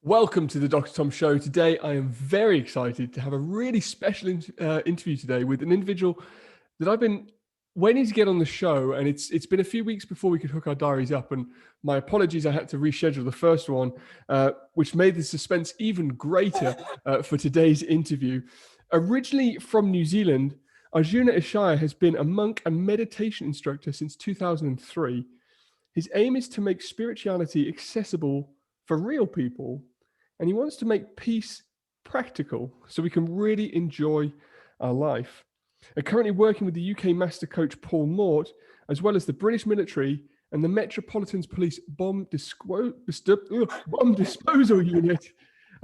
Welcome to the Dr. Tom Show. Today, I am very excited to have a really special interview today with an individual that I've been waiting to get on the show, and it's been a few weeks before we could hook our diaries up. And my apologies, I had to reschedule the first one, which made the suspense even greater for today's interview. Originally from New Zealand, Arjuna Ishaya has been a monk and meditation instructor since 2003. His aim is to make spirituality accessible for real people, and he wants to make peace practical so we can really enjoy our life. Currently working with the UK Master Coach Paul Mort, as well as the British military and the Metropolitan Police bomb disposal unit.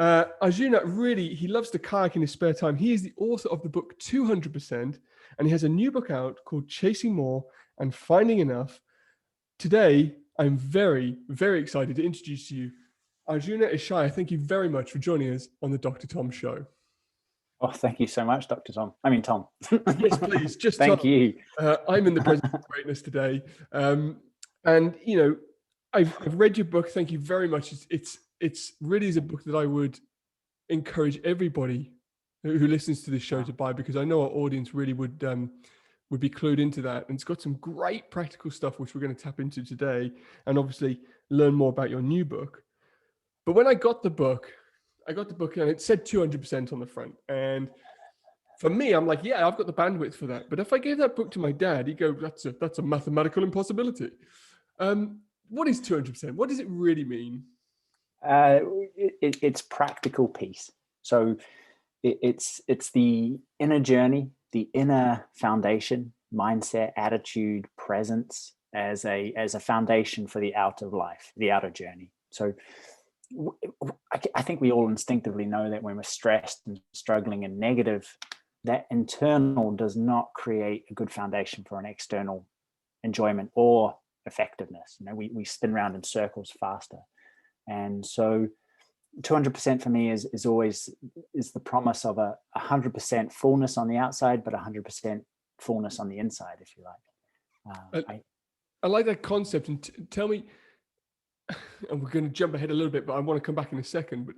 Arjuna he loves to kayak in his spare time. He is the author of the book 200%, and he has a new book out called Chasing More and Finding Enough. Today, I'm very, very excited to introduce to you Arjuna Ishaya. Thank you very much for joining us on the Dr. Tom Show. Oh, thank you so much, Dr. Tom. Tom. Yes, please. Just thank you. I'm in the presence of greatness today. And, you know, I've read your book. Thank you very much. It's really is a book that I would encourage everybody who listens to this show to buy, because I know our audience really would be clued into that. And it's got some great practical stuff, which we're going to tap into today, and obviously learn more about your new book. But when I got the book and it said 200% on the front. And for me, I'm like, yeah, I've got the bandwidth for that. But if I gave that book to my dad, he'd go, that's a mathematical impossibility. What is 200%? What does it really mean? It's practical peace. So it's the inner journey, the inner foundation, mindset, attitude, presence as a foundation for the outer life, the outer journey. So I think we all instinctively know that when we're stressed and struggling and negative, that internal does not create a good foundation for an external enjoyment or effectiveness. You know, we spin around in circles faster. And so 200% for me is always the promise of 100% fullness on the outside, but 100% fullness on the inside, if you like. I like that concept. And tell me, and we're going to jump ahead a little bit, but I want to come back in a second. But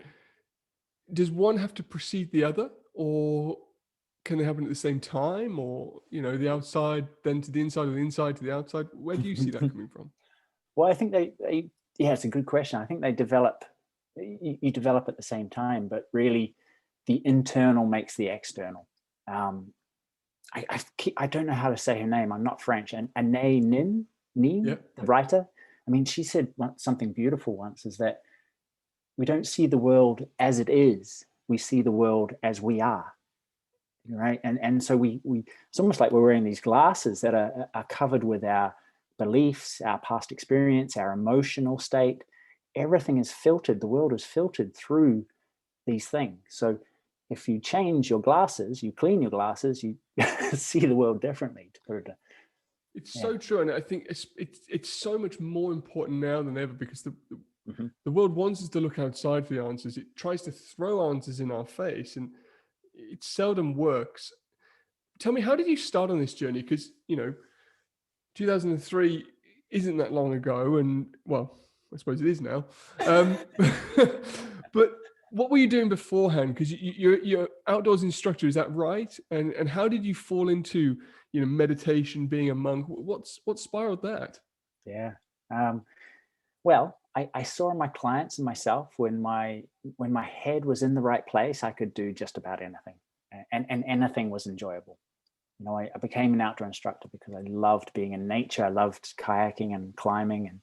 does one have to precede the other, or can they happen at the same time? Or, you know, the outside then to the inside, or the inside to the outside? Where do you see that coming from? Well, I think it's a good question. I think they develop, you develop at the same time, but really the internal makes the external. I don't know how to say her name. I'm not French. And Anaïs Nin, the writer, I mean, she said something beautiful once, is that we don't see the world as it is. We see the world as we are, right? And so it's almost like we're wearing these glasses that are covered with our beliefs, our past experience, our emotional state. Everything is filtered. The world is filtered through these things. So if you change your glasses, you clean your glasses, you see the world differently, to put it. It's so true, and I think it's so much more important now than ever, because the world wants us to look outside for the answers. It tries to throw answers in our face, and it seldom works. Tell me, how did you start on this journey? Because, you know, 2003 isn't that long ago, and well, I suppose it is now. But what were you doing beforehand? Because you're outdoors instructor, is that right? And how did you fall into, you know, meditation, being a monk? What spiraled that? Yeah. Well, I saw in my clients and myself, when my head was in the right place, I could do just about anything, and anything was enjoyable. You know, I became an outdoor instructor because I loved being in nature. I loved kayaking and climbing,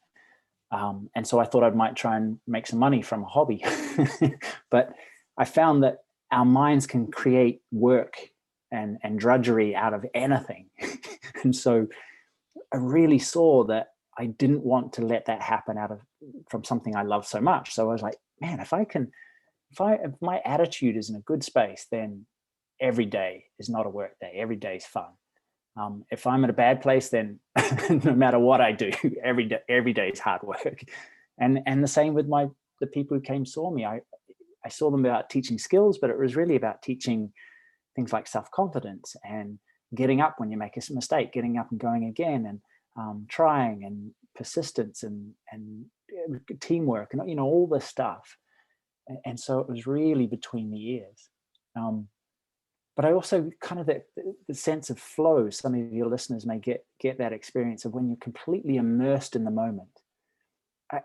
and so I thought I might try and make some money from a hobby. But I found that our minds can create work and drudgery out of anything. And so I really saw that I didn't want to let that happen from something I love so much. So I was like, man, if my attitude is in a good space, then every day is not a work day. Every day is fun. If I'm in a bad place, then no matter what I do, every day is hard work. And the same with the people who saw me. I saw them about teaching skills, but it was really about teaching things like self-confidence and getting up when you make a mistake, getting up and going again, and trying, and persistence, and teamwork, and, you know, all this stuff. And so it was really between the ears. But I also kind of the sense of flow. Some of your listeners may get that experience of when you're completely immersed in the moment.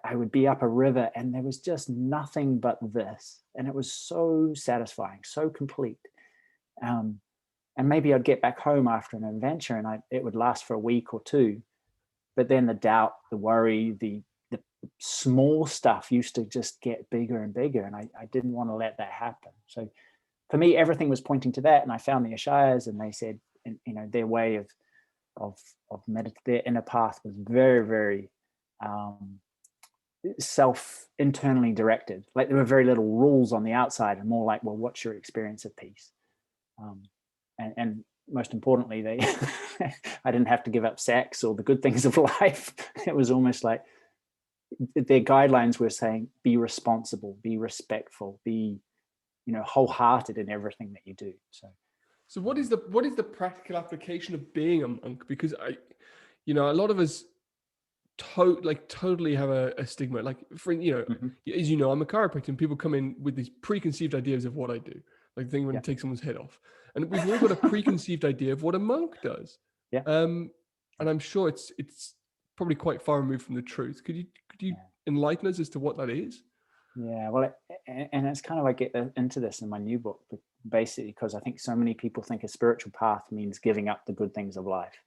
I would be up a river and there was just nothing but this, and it was so satisfying, so complete. And maybe I'd get back home after an adventure, and it would last for a week or two. But then the doubt, the worry, the small stuff used to just get bigger and bigger, and I didn't want to let that happen. So for me, everything was pointing to that, and I found the Ishayas, and they said, their way of their inner path was very, very internally directed. Like there were very little rules on the outside, and more like, well, what's your experience of peace? And most importantly, they I didn't have to give up sex or the good things of life. It was almost like their guidelines were saying, be responsible, be respectful, be wholehearted in everything that you do. So what is the practical application of being a monk? Because a lot of us totally have a stigma. Like for as you know, I'm a chiropractor, and people come in with these preconceived ideas of what I do. Like the thing when you take someone's head off, and we've all got a preconceived idea of what a monk does. Yeah. And I'm sure it's probably quite far removed from the truth. Could you enlighten us as to what that is? Yeah, well, and it's kind of, I get into this in my new book, basically because I think so many people think a spiritual path means giving up the good things of life,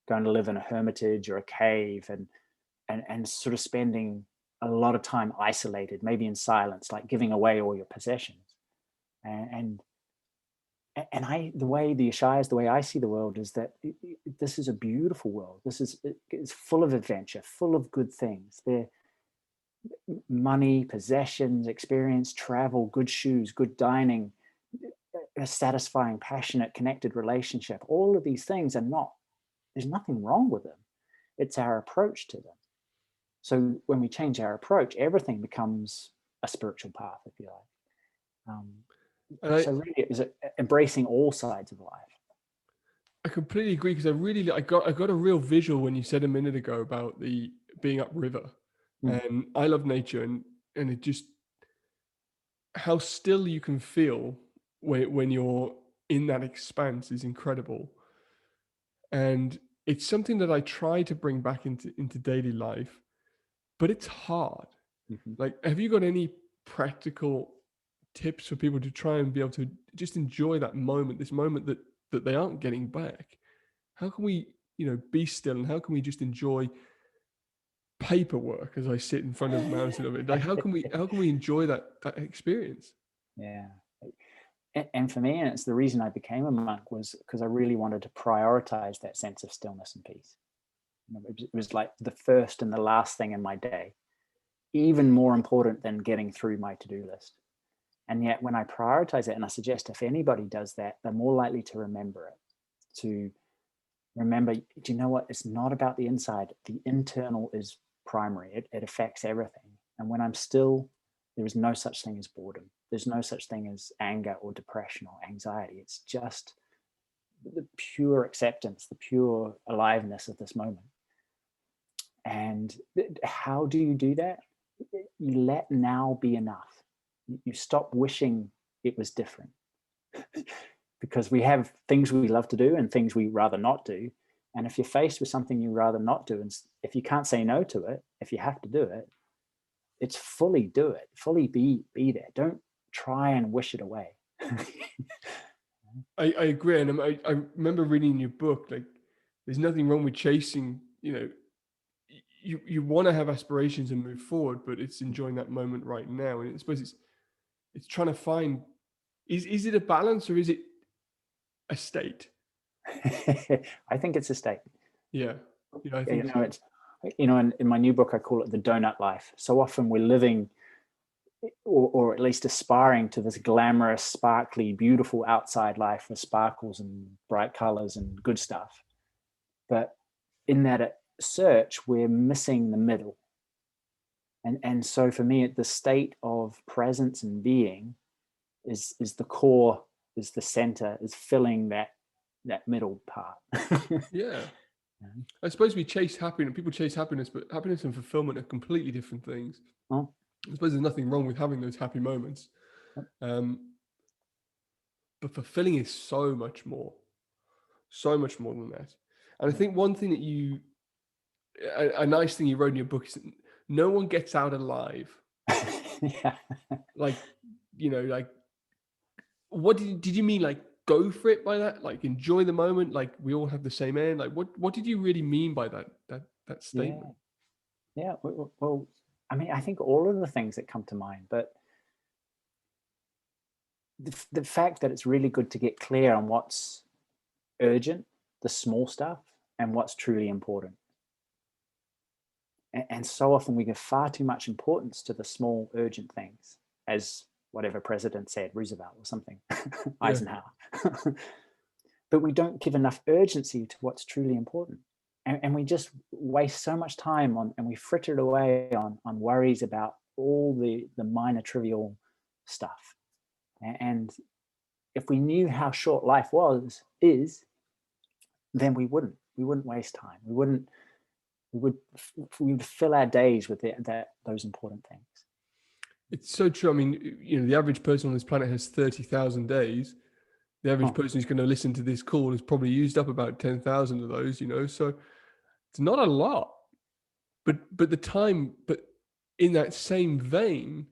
going to live in a hermitage or a cave, and sort of spending a lot of time isolated, maybe in silence, like giving away all your possessions. And the way the Ishayas, the way I see the world is that this is a beautiful world. It's full of adventure, full of good things. They're money, possessions, experience, travel, good shoes, good dining, a satisfying, passionate, connected relationship. All of these things there's nothing wrong with them. It's our approach to them. So when we change our approach, everything becomes a spiritual path, if you like. So really, it was embracing all sides of life. I completely agree, because I got a real visual when you said a minute ago about the being upriver. And I love nature, and it just, how still you can feel when you're in that expanse is incredible. And it's something that I try to bring back into daily life, but it's hard. Like, have you got any practical tips for people to try and be able to just enjoy that moment, this moment that they aren't getting back? How can we, be still, and how can we just enjoy paperwork as I sit in front of a mountain of it? Like, how can we enjoy that experience? Yeah. And for me, and it's the reason I became a monk, was because I really wanted to prioritize that sense of stillness and peace. It was like the first and the last thing in my day, even more important than getting through my to-do list. And yet when I prioritize it, and I suggest if anybody does that, they're more likely to remember it, to remember, do you know what? It's not about the inside. The internal is primary. It affects everything. And when I'm still, there is no such thing as boredom. There's no such thing as anger or depression or anxiety. It's just the pure acceptance, the pure aliveness of this moment. And how do you do that? You let now be enough. You stop wishing it was different. Because we have things we love to do and things we rather not do. And if you're faced with something you rather not do, and if you can't say no to it, if you have to do it, it's fully do it, fully be there. Don't try and wish it away. I agree. And I remember reading in your book, like, there's nothing wrong with chasing, you want to have aspirations and move forward, but it's enjoying that moment right now. And I suppose it's trying to find, is it a balance, or is it a state? I think it's a state. Yeah. I think so. It's, in my new book, I call it the donut life. So often we're living, or at least aspiring to, this glamorous, sparkly, beautiful outside life with sparkles and bright colors and good stuff. But in that search, we're missing the middle. And so for me, the state of presence and being is the core, is the center, is filling that middle part. Yeah. I suppose we chase happiness. People chase happiness, but happiness and fulfillment are completely different things. Oh, I suppose there's nothing wrong with having those happy moments. Yep. But fulfilling is so much more than that. And I think one thing that a nice thing you wrote in your book is that no one gets out alive. Yeah. Like, like, what did you mean? Like, go for it by that? Like, enjoy the moment? Like, we all have the same end? Like, what did you really mean by that statement? Yeah. Well, I mean, I think all of the things that come to mind, but the fact that it's really good to get clear on what's urgent, the small stuff, and what's truly important. And so often we give far too much importance to the small urgent things, as whatever president said, Roosevelt or something, Yeah. Eisenhower. But we don't give enough urgency to what's truly important. And we just waste so much time on, and we fritter it away on worries about all the minor trivial stuff. And if we knew how short life is, then we wouldn't waste time. We would fill our days with those important things. It's so true. I mean, the average person on this planet has 30,000 days. The average person who's going to listen to this call has probably used up about 10,000 of those, so it's not a lot. But in that same vein,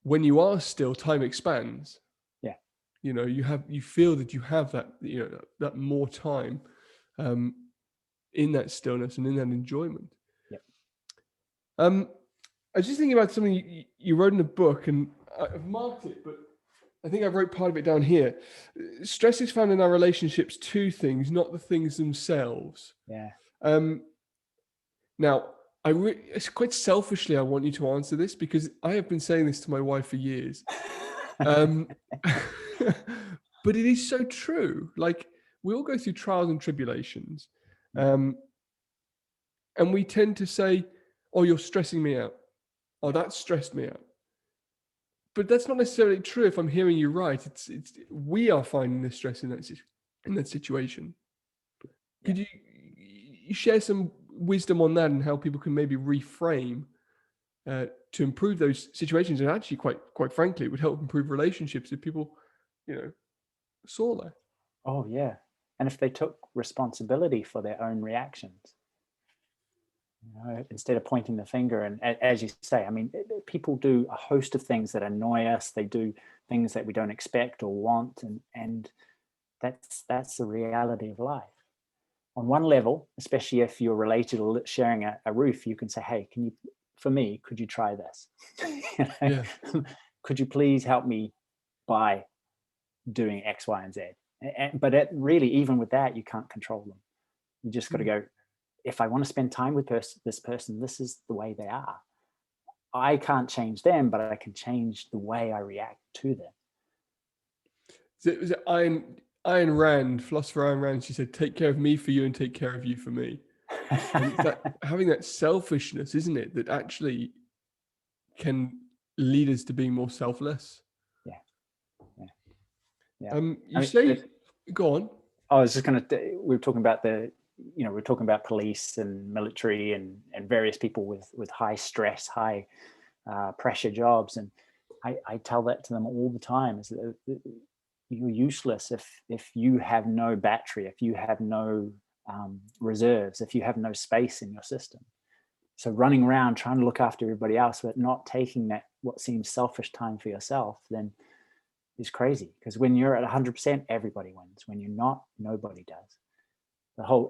when you are still, time expands. Yeah. You feel that you have that, that more time in that stillness and in that enjoyment. Yeah. I was just thinking about something you wrote in the book, and I've marked it, but I think I wrote part of it down here. Stress is found in our relationships to things, not the things themselves. Yeah. Now, it's quite selfishly, I want you to answer this, because I have been saying this to my wife for years. But it is so true. Like, we all go through trials and tribulations. And we tend to say, oh, you're stressing me out. Oh, that stressed me out. But that's not necessarily true. If I'm hearing you right, it's we are finding the stress in that situation. Could you share some wisdom on that and how people can maybe reframe to improve those situations? And actually, quite frankly, it would help improve relationships if people, saw that. Oh yeah, and if they took responsibility for their own reactions. Instead of pointing the finger. And as you say, I mean, people do a host of things that annoy us. They do things that we don't expect or want, and that's the reality of life. On one level, especially if you're related or sharing a roof, you can say, hey, could you try this? Yeah. Could you please help me by doing X, Y, and Z? But really, even with that, you can't control them. You just got to go, if I want to spend time with this person, this is the way they are. I can't change them, but I can change the way I react to them. Was it Ayn Rand, philosopher Ayn Rand? She said, "Take care of me for you, and take care of you for me." And it's having that selfishness, isn't it, that actually can lead us to being more selfless. Yeah. Go on. I was just we were talking about we're talking about police and military and various people with high stress, high pressure jobs. And I tell that to them all the time, is that you're useless if you have no battery, if you have no reserves, if you have no space in your system. So running around trying to look after everybody else, but not taking that what seems selfish time for yourself, then is crazy. Because when you're at 100%, everybody wins. When you're not, nobody does.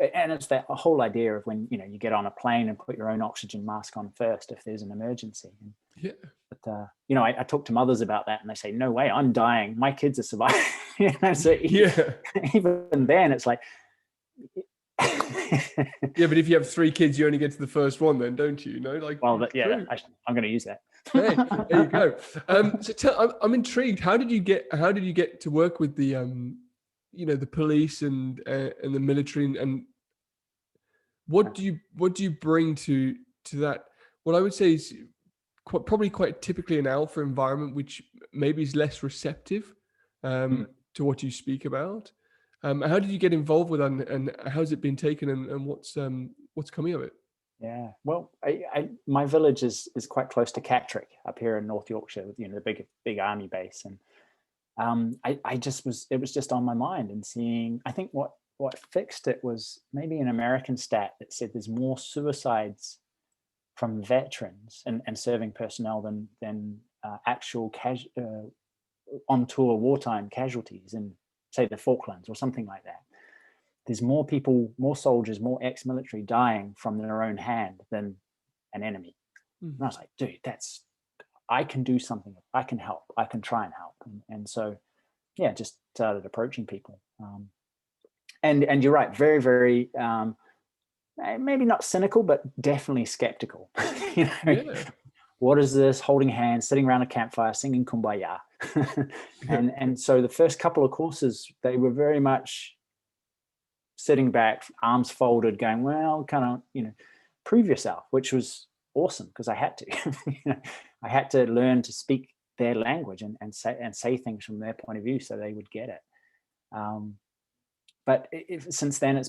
It's that whole idea of when you get on a plane and put your own oxygen mask on first if there's an emergency. Yeah. But I talk to mothers about that, and they say, "No way, I'm dying. My kids are surviving." So even then, it's like, yeah. But if you have 3 kids, you only get to the first one, then, don't you? Well, I'm going to use that. Hey, there you go. So I'm intrigued. How did you get to work with the the police and the military, and what do you bring to that? What I would say is probably quite typically an alpha environment, which maybe is less receptive to what you speak about. How did you get involved with that, and how's it been taken, and what's coming of it? Yeah. Well, my village is quite close to Catterick up here in North Yorkshire, you know, the big army base. And it was just on my mind, and seeing, I think what fixed it was maybe an American stat that said there's more suicides from veterans and serving personnel than actual on tour wartime casualties in, say, the Falklands or something like that. There's more people, more soldiers, more ex-military dying from their own hand than an enemy. And I was like, dude, I can do something. I can help. I can try and help. And so, yeah, just started approaching people. And you're right, very, very, maybe not cynical, but definitely skeptical. You know, Yeah. what is this? Holding hands, sitting around a campfire, singing Kumbaya. And so the first couple of courses, they were very much sitting back, arms folded, going, well, kind of, you know, prove yourself, which was awesome because I had to. You know, I had to learn to speak their language and say things from their point of view so they would get it. But since then,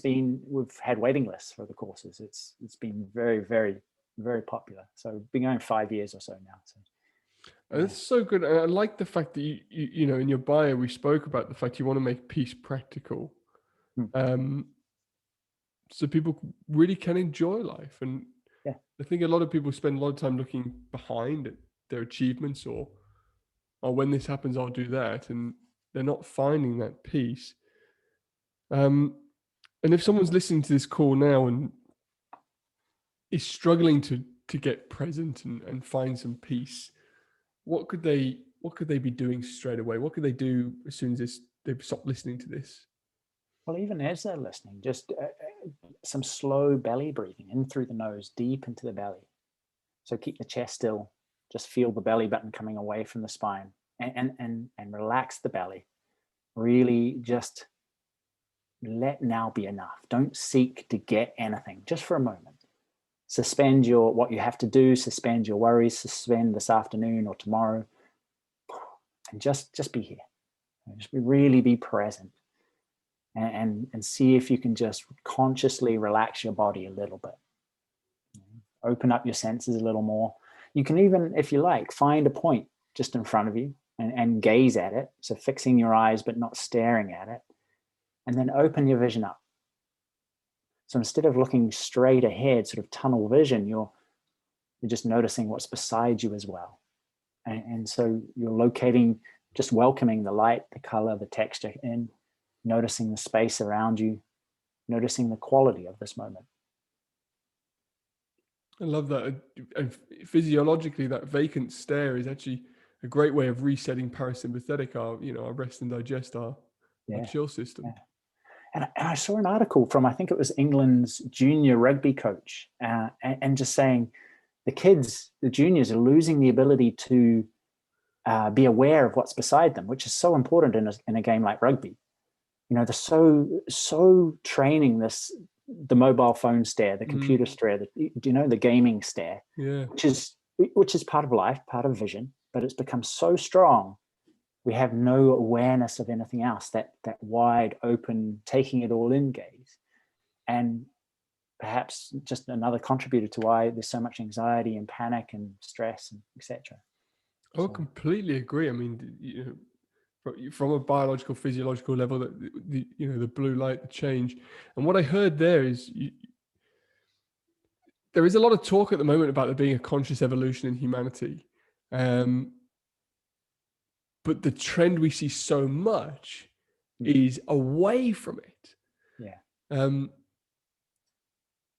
we've had waiting lists for the courses. It's been very, very, very popular. So been going 5 years or so now. So yeah. That's so good. And I like the fact that you know, in your bio, we spoke about the fact you want to make peace practical. So people really can enjoy life. And yeah, I think a lot of people spend a lot of time looking behind at their achievements, or when this happens, I'll do that. And they're not finding that peace. And if someone's listening to this call now and is struggling to get present and find some peace, what could they be doing straight away? What could they do as soon as they stop listening to this? well, even as they're listening, just some slow belly breathing in through the nose, deep into the belly. So keep the chest still. Just feel the belly button coming away from the spine, and relax the belly. Really, just let now be enough. Don't seek to get anything. Just for a moment, suspend what you have to do. Suspend your worries. Suspend this afternoon or tomorrow, and just be here. Just really be present. And see if you can just consciously relax your body a little bit. Open up your senses a little more. You can even, if you like, find a point just in front of you and gaze at it. So fixing your eyes, but not staring at it. And then open your vision up. So instead of looking straight ahead, sort of tunnel vision, you're just noticing what's beside you as well. And so you're locating, just welcoming the light, the color, the texture in, noticing the space around you, noticing the quality of this moment. I love that. And physiologically, that vacant stare is actually a great way of resetting parasympathetic, our rest and digest, our chill system. Yeah. And I saw an article from, I think it was England's junior rugby coach, and just saying the juniors are losing the ability to be aware of what's beside them, which is so important in a game like rugby. You know, they're so training the mobile phone stare, the computer stare, the gaming stare, which is part of life, part of vision, but it's become so strong. We have no awareness of anything else, that wide open, taking it all in gaze. And perhaps just another contributor to why there's so much anxiety and panic and stress and etc. I completely agree. I mean, from a biological, physiological level, that the blue light, the change. And what I heard there is there is a lot of talk at the moment about there being a conscious evolution in humanity. But the trend we see so much is away from it. Yeah. Do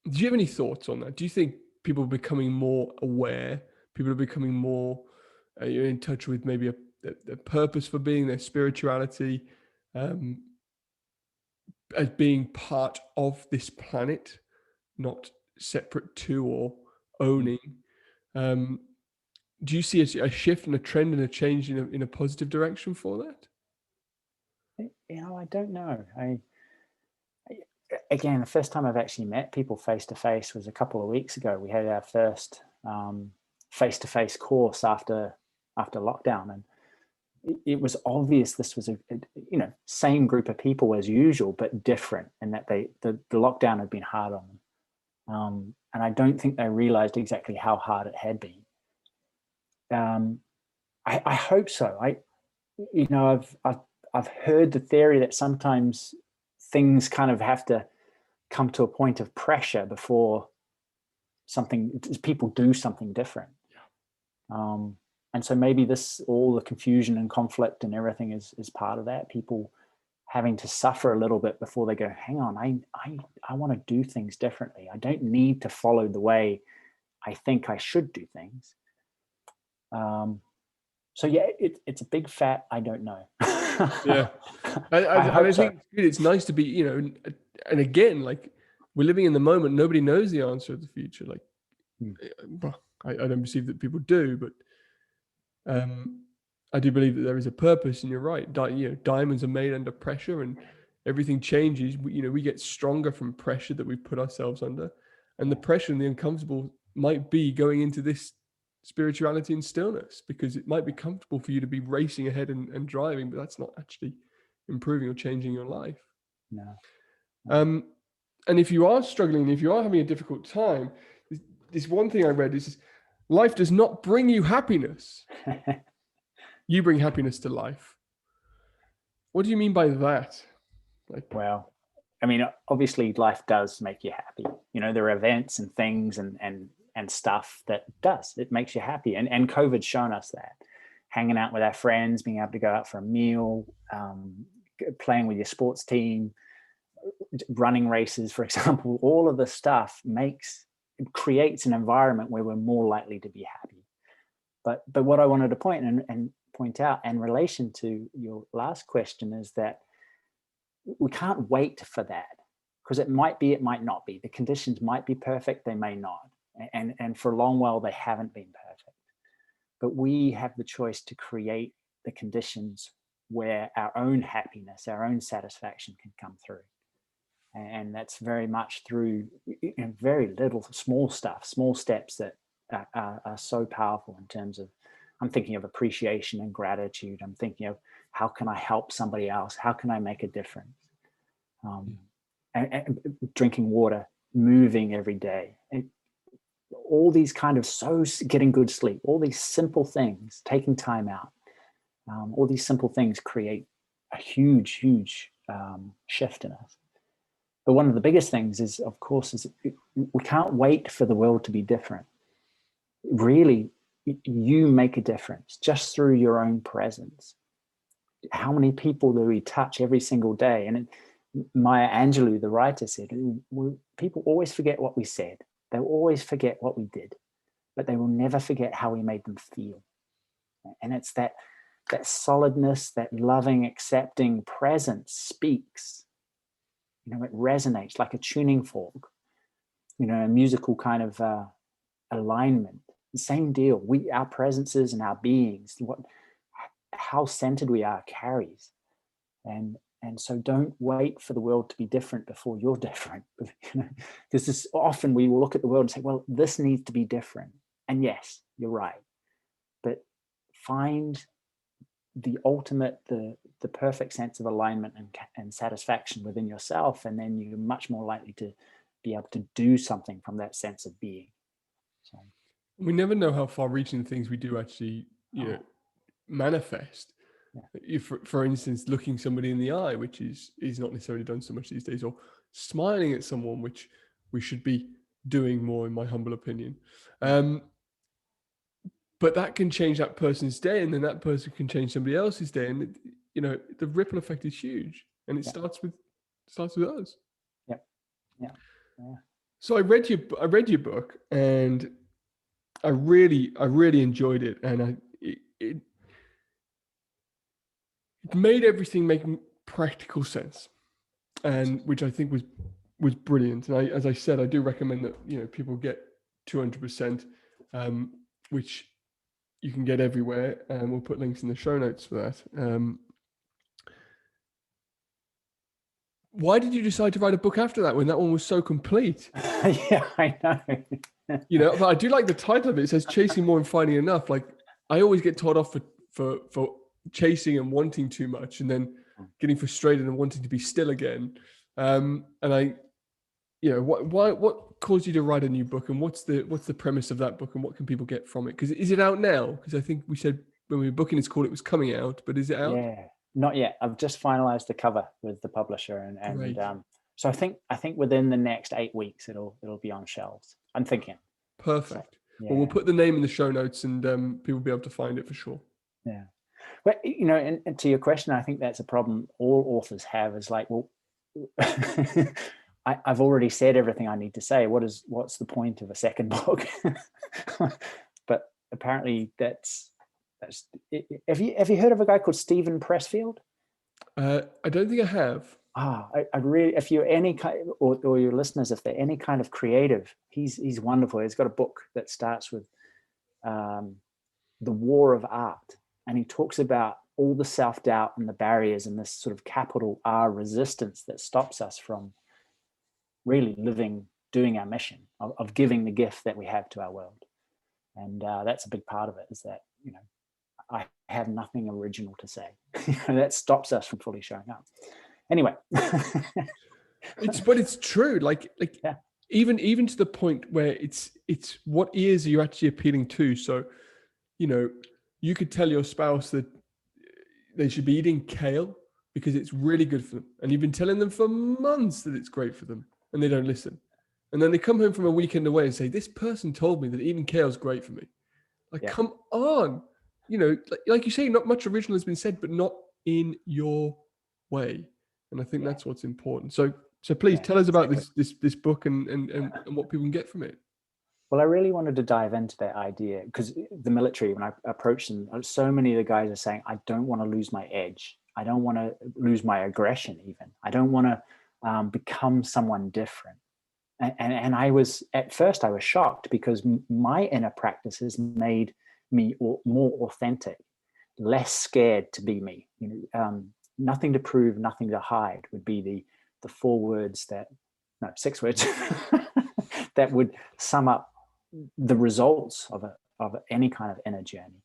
you have any thoughts on that? Do you think people are becoming more aware? People are becoming more in touch with maybe a purpose for being, their spirituality, as being part of this planet, not separate to or owning. Do you see a shift and a trend and a change in a positive direction for that? I don't know. Again, the first time I've actually met people face to face was a couple of weeks ago. We had our first face to face course after lockdown, and it was obvious this was a same group of people as usual, but different, and that the lockdown had been hard on them. I don't think they realized exactly how hard it had been. I hope so. I've heard the theory that sometimes things kind of have to come to a point of pressure before people do something different. And so maybe all the confusion and conflict and everything is part of that. People having to suffer a little bit before they go, hang on, I want to do things differently. I don't need to follow the way I think I should do things. So yeah, it's a big fat I don't know. Yeah. I think it's nice to be, and again, like, we're living in the moment. Nobody knows the answer of the future. Like, well, I don't perceive that people do, but I do believe that there is a purpose, and you're right. Diamonds are made under pressure, and everything changes. We get stronger from pressure that we put ourselves under, and the pressure and the uncomfortable might be going into this spirituality and stillness, because it might be comfortable for you to be racing ahead and driving, but that's not actually improving or changing your life. No. And if you are struggling, if you are having a difficult time, this one thing I read is, life does not bring you happiness. You bring happiness to life. What do you mean by that? Well, I mean, obviously life does make you happy. There are events and things and stuff that it makes you happy. And COVID's shown us that. Hanging out with our friends, being able to go out for a meal, playing with your sports team, running races, for example, all of this stuff creates an environment where we're more likely to be happy. But what I wanted to point out in relation to your last question is that we can't wait for that, because it might be, it might not be. The conditions might be perfect, they may not. And for a long while, they haven't been perfect. But we have the choice to create the conditions where our own happiness, our own satisfaction can come through. And that's very much through very little, small stuff, small steps that are so powerful in terms of, I'm thinking of appreciation and gratitude. I'm thinking of, how can I help somebody else? How can I make a difference? And drinking water, moving every day, all these kind of, getting good sleep, all these simple things, taking time out, all these simple things create a huge, huge shift in us. But one of the biggest things is, of course, we can't wait for the world to be different. Really, you make a difference just through your own presence. How many people do we touch every single day? And Maya Angelou, the writer, said, people always forget what we said. They'll always forget what we did, but they will never forget how we made them feel. And it's that solidness, that loving, accepting presence speaks. It resonates like a tuning fork, a musical kind of alignment. The same deal. Our presences and our beings, how centered we are carries. And so don't wait for the world to be different before you're different. Because often we will look at the world and say, well, this needs to be different. And yes, you're right. But find the ultimate, the perfect sense of alignment and satisfaction within yourself, and then you're much more likely to be able to do something from that sense of being. So we never know how far-reaching things we do actually, manifest. Yeah. For instance, looking somebody in the eye, which is not necessarily done so much these days, or smiling at someone, which we should be doing more, in my humble opinion. But that can change that person's day, and then that person can change somebody else's day, and the ripple effect is huge, and it starts with us. Yeah. So I read your book, and I really enjoyed it, and it made everything make practical sense, and which I think was brilliant. And as I said, I do recommend that people get 200%, which you can get everywhere, and we'll put links in the show notes for that. Why did you decide to write a book after that when that one was so complete? Yeah, I know. But I do like the title of it. It says "Chasing More and Finding Enough." Like, I always get told off for chasing and wanting too much, and then getting frustrated and wanting to be still again. And what caused you to write a new book, and what's the premise of that book, and what can people get from it? Because is it out now? Because I think we said when we were booking this call, it was coming out, but is it out? Yeah, not yet. I've just finalized the cover with the publisher, and Great. so I think within the next 8 weeks it'll be on shelves. I'm thinking. Perfect. So, yeah. Well, we'll put the name in the show notes, and people will be able to find it for sure. Yeah. But and to your question, I think that's a problem all authors have, is like, well, I've already said everything I need to say. What's the point of a second book? But apparently that's have you heard of a guy called Stephen Pressfield? I don't think I have. I really, if you're any kind, or your listeners, if they're any kind of creative, he's wonderful. He's got a book that starts with the war of art, and he talks about all the self-doubt and the barriers and this sort of capital R resistance that stops us from really doing our mission of giving the gift that we have to our world. And that's a big part of it, is that, I have nothing original to say. That stops us from fully showing up. Anyway. But it's true. Like yeah. even to the point where it's what ears are you actually appealing to? So, you could tell your spouse that they should be eating kale because it's really good for them. And you've been telling them for months that it's great for them, and they don't listen. And then they come home from a weekend away and say, this person told me that eating kale is great for me. Like, come on. Like you say, not much original has been said, but not in your way. And I think that's what's important. So please tell us about this book and what people can get from it. Well, I really wanted to dive into that idea, because the military, when I approached them, so many of the guys are saying, I don't want to lose my edge. I don't want to lose my aggression even. I don't want to become someone different. And at first I was shocked, because my inner practices made me more authentic, less scared to be me. Nothing to prove, nothing to hide would be the 6 words that would sum up the results of any kind of inner journey.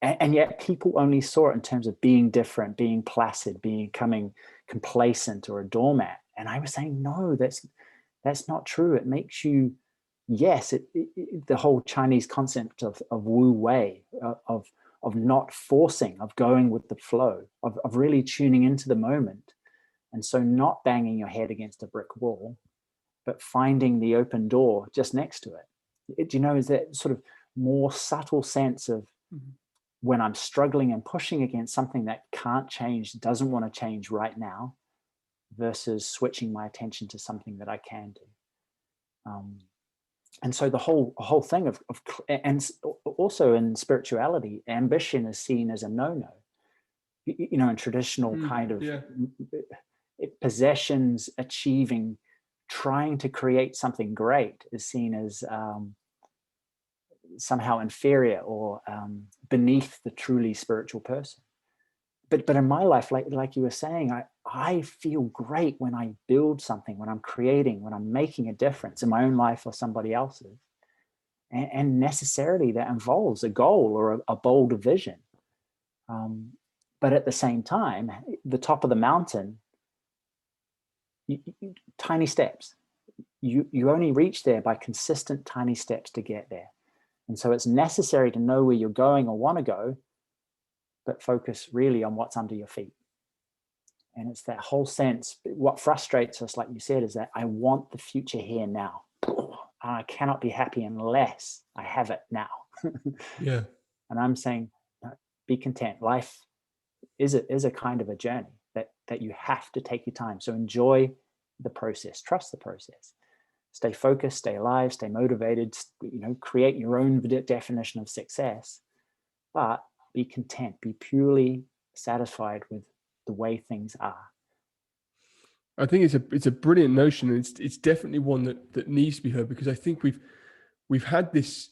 And yet people only saw it in terms of being different, being placid, becoming complacent or a doormat. And I was saying, no, that's not true. It makes you, the whole Chinese concept of Wu Wei, of not forcing, of going with the flow, of really tuning into the moment. And so not banging your head against a brick wall, but finding the open door just next to it. Is that sort of more subtle sense of when I'm struggling and pushing against something that can't change, doesn't want to change right now, versus switching my attention to something that I can do. And so the whole thing and also in spirituality, ambition is seen as a no-no. In traditional kind of possessions, achieving, trying to create something great is seen as somehow inferior or beneath the truly spiritual person. But in my life, like you were saying, I feel great when I build something, when I'm creating, when I'm making a difference in my own life or somebody else's. And necessarily that involves a goal or a bold vision. But at the same time, the top of the mountain, tiny steps. You only reach there by consistent tiny steps to get there. And so it's necessary to know where you're going or want to go, but focus really on what's under your feet. And it's that whole sense. What frustrates us, like you said, is that I want the future here now. I cannot be happy unless I have it now. Yeah. And I'm saying, be content. Life is a kind of a journey that you have to take your time. So enjoy the process, trust the process, stay focused, stay alive, stay motivated, create your own definition of success, but be content, be purely satisfied with the way things are. I think it's a brilliant notion, and it's definitely one that needs to be heard, because I think we've had this,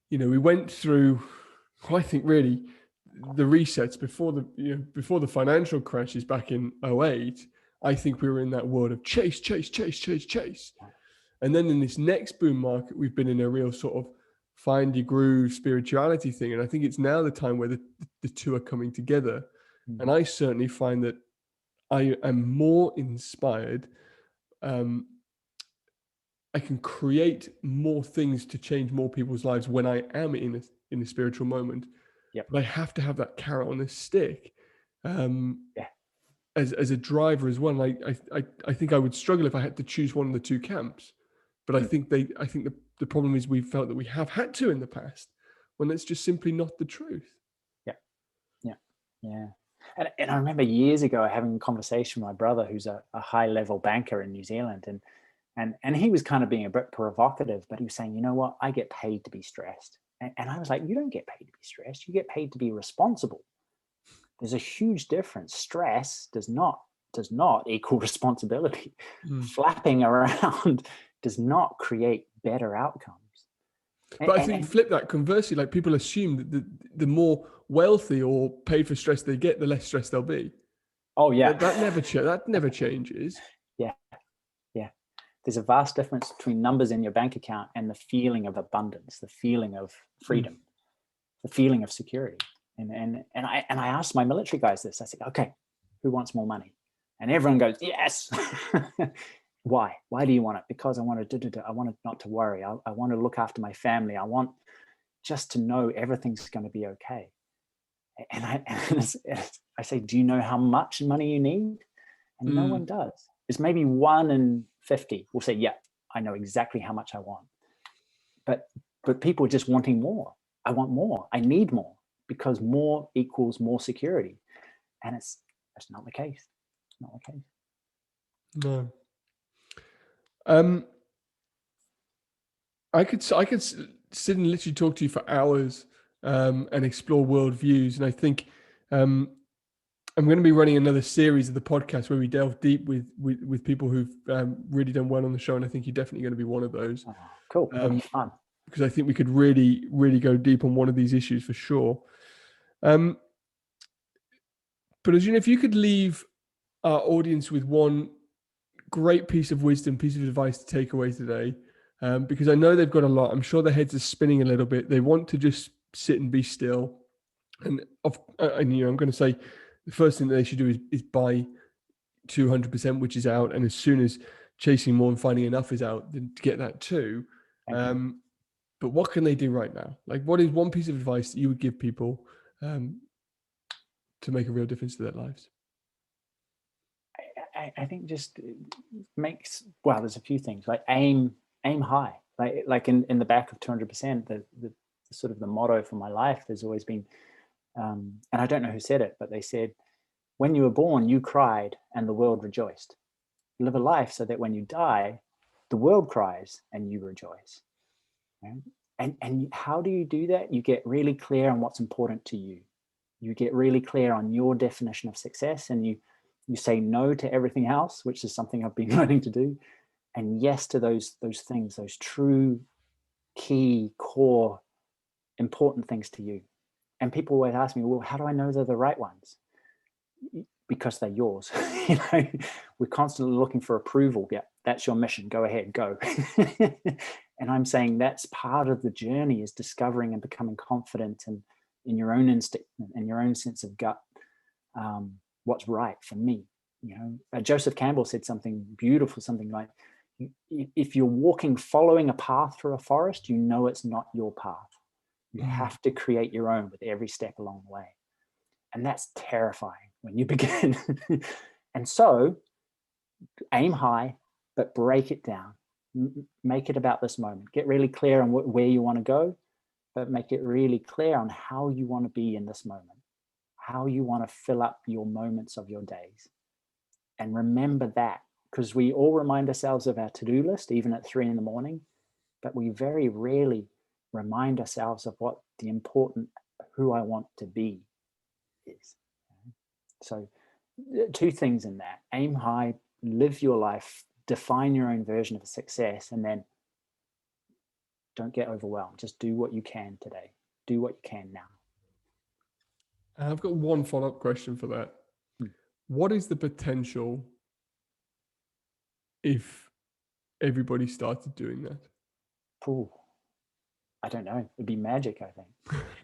we went through, I think really the resets before the financial crashes back in 2008. I think we were in that world of chase. And then in this next boom market, we've been in a real sort of find your groove spirituality thing. And I think it's now the time where the two are coming together. And I certainly find that I am more inspired I can create more things to change more people's lives when I am in a spiritual moment. Yep. But I have to have that carrot on the stick Yeah. as a driver as well. And I think I would struggle if I had to choose one of the two camps. But I think the problem is we felt that we have had to in the past, when it's just simply not the truth. Yeah. And I remember years ago having a conversation with my brother, who's a high level banker in New Zealand, and he was kind of being a bit provocative, but he was saying, you know what, I get paid to be stressed. And I was like, you don't get paid to be stressed, you get paid to be responsible. There's a huge difference. Stress does not equal responsibility. Flapping around does not create better outcomes. But I think flip that, conversely, like people assume that the more wealthy or paid for stress they get, the less stressed they'll be. Oh yeah, that never changes. Yeah. There's a vast difference between numbers in your bank account and the feeling of abundance, the feeling of freedom, the feeling of security. And I asked my military guys this. I said, okay, who wants more money? And everyone goes, yes. Why? Why do you want it? Because I want to not to worry. I want to look after my family. I want just to know everything's going to be okay. And I say, do you know how much money you need? And no one does. It's maybe 1 in 50 will say, yeah, I know exactly how much I want. But people are just wanting more. I want more. I need more, because more equals more security. And that's not the case. Not the case. No. I could sit and literally talk to you for hours and explore worldviews. And I think I'm going to be running another series of the podcast where we delve deep with people who've really done well on the show. And I think you're definitely going to be one of those. Oh, cool. That'll be fun. Because I think we could really, really go deep on one of these issues for sure. But Arjuna, if you could leave our audience with one great piece of wisdom, piece of advice to take away today, because I know they've got a lot. I'm sure their heads are spinning a little bit. They want to just sit and be still. And I'm going to say the first thing that they should do is buy 200%, which is out. And as soon as chasing more and finding enough is out, then to get that too. But what can they do right now? Like, what is one piece of advice that you would give people to make a real difference to their lives? I think just there's a few things, like aim high, like in the back of 200%, the sort of the motto for my life, there's always been, and I don't know who said it, but they said, when you were born, you cried and the world rejoiced. Live a life so that when you die, the world cries and you rejoice. Right? And how do you do that? You get really clear on what's important to you. You get really clear on your definition of success, and you say no to everything else, which is something I've been learning to do, and yes to those things, those true, key, core, important things to you. And people always ask me, well, how do I know they're the right ones? Because they're yours. We're constantly looking for approval. Yeah, that's your mission. Go ahead, go. And I'm saying that's part of the journey, is discovering and becoming confident and in your own instinct and your own sense of gut, what's right for me. Joseph Campbell said something beautiful, something like, if you're walking, following a path through a forest, you know it's not your path. You have to create your own with every step along the way. And that's terrifying when you begin. And so aim high, but break it down. Make it about this moment. Get really clear on where you want to go, but make it really clear on how you want to be in this moment, how you want to fill up your moments of your days. And remember that, because we all remind ourselves of our to-do list, even at 3 a.m, but we very rarely remind ourselves of what the important, who I want to be is. So 2 things in that: aim high, live your life, define your own version of success, and then don't get overwhelmed. Just do what you can today. Do what you can now. I've got one follow-up question for that. What is the potential if everybody started doing that? Ooh, I don't know. It'd be magic, I think.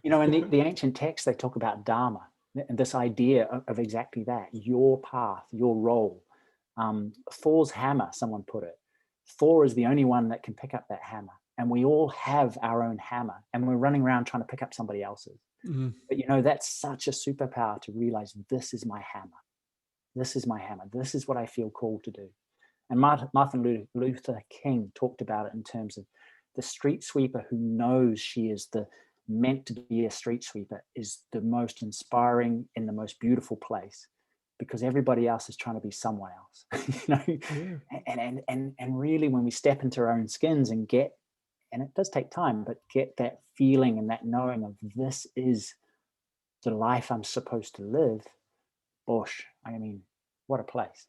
In the ancient texts, they talk about dharma, and this idea of exactly that: your path, your role. Thor's hammer, someone put it. Thor is the only one that can pick up that hammer. And we all have our own hammer, and we're running around trying to pick up somebody else's. Mm-hmm. But, you know, that's such a superpower to realize this is my hammer. This is my hammer. This is what I feel called to do. And Martin Luther King talked about it in terms of the street sweeper who knows she is meant to be a street sweeper is the most inspiring in the most beautiful place, because everybody else is trying to be someone else. You know, and really, when we step into our own skins and it does take time, but get that feeling and that knowing of this is the life I'm supposed to live. Bosh, I mean, what a place.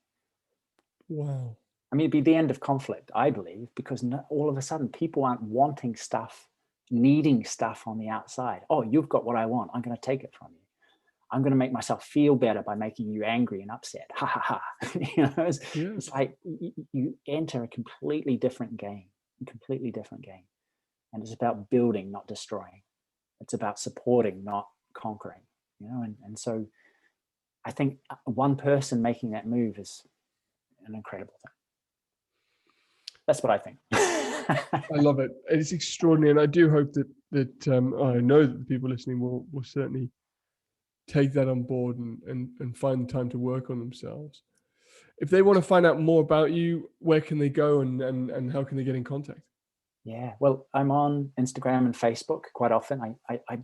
Wow. I mean, it'd be the end of conflict, I believe, because all of a sudden people aren't wanting stuff, needing stuff on the outside. Oh, you've got what I want. I'm going to take it from you. I'm going to make myself feel better by making you angry and upset. Ha ha ha. You know, it's like you enter a completely different game. And it's about building, not destroying. It's about supporting, not conquering. You know, and so I think one person making that move is an incredible thing. That's what I think. I love it. It's extraordinary, and I do hope that I know that the people listening will certainly take that on board and find the time to work on themselves. If they want to find out more about you, where can they go and how can they get in contact? Yeah, well, I'm on Instagram and Facebook quite often. I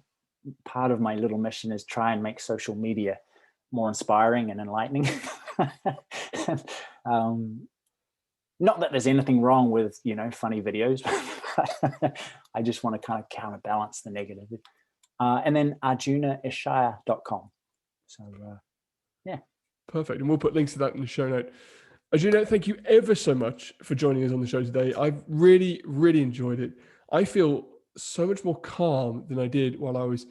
part of my little mission is try and make social media more inspiring and enlightening. Not that there's anything wrong with, you know, funny videos, but I just want to kind of counterbalance the negative. And then arjunaishaya.com. So, yeah. Perfect. And we'll put links to that in the show note. Arjuna, thank you ever so much for joining us on the show today. I've really, really enjoyed it. I feel so much more calm than I did while I was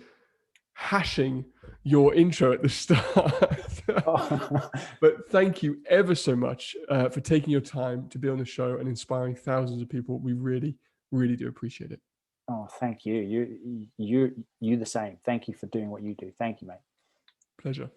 hashing your intro at the start. Oh. But thank you ever so much for taking your time to be on the show and inspiring thousands of people. We really, really do appreciate it. Oh, thank you. You the same. Thank you for doing what you do. Thank you, mate. Pleasure.